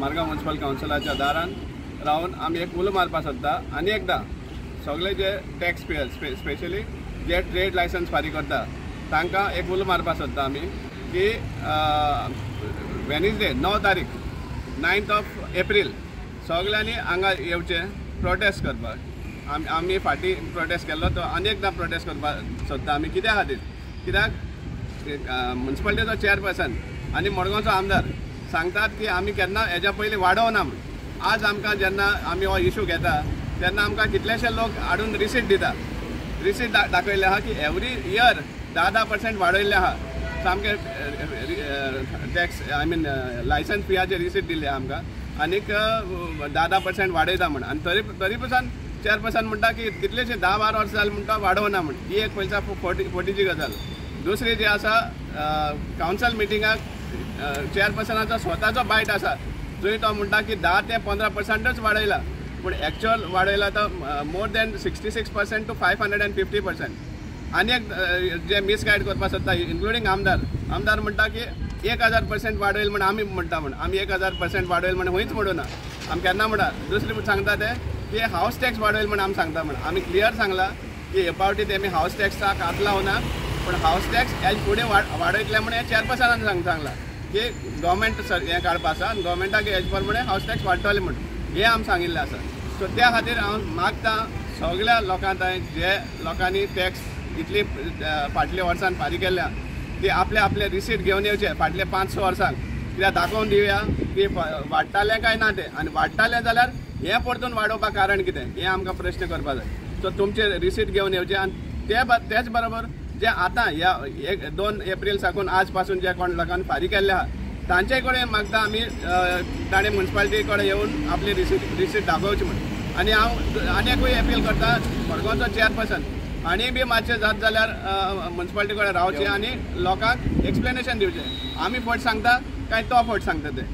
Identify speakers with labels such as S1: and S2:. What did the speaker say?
S1: Margao municipal काउन्सिलाच्या दारान रावन आमी एक उलो मारपा सोदता आनी एकदां सगळे जे टॅक्स पेयर्स स्पेशली जे ट्रेड लायसन्स फारीक करता तांकां एक उलो मारपा सोदता आमी की वेनिसडे 9 तारीख 9th of April सगळ्यांनी हांगा येवचें प्रोटेस्ट करपाक। आमी फाटीं प्रोटेस्ट केल्लो तो आनी एकदां प्रोटेस्ट करपाक सोदता आमी। कित्या खातीर? कित्याक म्युनिसिपालिटीचो चेअरपर्सन आनी मडगांवचो आमदार सांगतात की आमी केन्ना हेज्या पयलीं वाडोवना म्हूण। आज आमकां जेन्ना आमी हो इशू घेता तेन्ना आमकां कितलेशे लोक हाडून रिसीट दिता। रिसीट दाखयल्ले आहा की एवरी इयर 10% वाडयल्ले आहा सामके टॅक्स लायसन्स फियाचे रिसीट दिल्ले आमकां आनीक 10% वाडयता म्हण। आनी तरी पसून चेअरपर्सन म्हणटा की कितलेशे 10-12 वर्सां जालीं म्हणटा वाडोवना म्हण। ही एक पयलीं फोटीची गजाल। दुसरी जी आसा कावन्सिल मिटिंगाक चेअरपर्सनाचो स्वताचो बायट आसा जंय तो म्हणटा की 10 ते 15%च वाडयला पूण एक्चुअल वाडयला तो मोर दॅन 66% to 550%। आनी एक जे मिसगायड करपा सोदता इन्क्लुडींग आमदार म्हणटा की 1000% वाडयल म्हण आमी म्हणटा म्हण। आमी 1000% वाडयल म्हण खंयच म्हणूना आमी केन्ना म्हणटा। दुसरी सांगता ते की हावस टॅक्स वाडयल म्हण आमी सांगता म्हण। आमी क्लियर सांगला की हे फावटी तेमी हावस टॅक्साक हात लावना पूण हावस टॅक्स हेजे फुडें वाडयतले म्हण हे चेअरपर्सनान सांगला की गव्हर्मेंट हें काडपा आसा आनी गव्हर्मेंटाक हेजे प्रमाणे हावस टॅक्स वाडटले म्हण हें आमी सांगिल्लें आसा। सो त्या खातीर हांव मागता सगळ्या लोकां थंय जे लोकांनी टॅक्स इतली फाटल्या वर्सान फारीक केल्या ती आपले रिसीट घेवन येवचे फाटले 5-6 वर्सांक कित्याक दाखोवन दिवया की वाडटाले काय ना ते आनी वाडटाले जाल्यार हें परतून वाडोवपाक कारण कितें हें आमकां प्रश्न करपा जाय। सो तुमचे रिसीट घेवन येवचे आनी तेच बरोबर जे आतां ह्या 2 एप्रील साकून आज पासून जे कोण लोकांनी फारीक केल्ले आहा तांचे कडेन मागता आमी ताणें म्युनिसिपालिटी कडेन येवन आपली रिसीट दाखोवची म्हण। आनी हांव आनी एकूय अपील करता मडगांवचो चेअरपर्सन आनी बी मातशें जात जाल्यार म्युनिसिपालिटी कडेन रावचें आनी लोकांक एक्सप्लेनेशन दिवचें। आमी फट सांगता काय तो फट सांगता ते।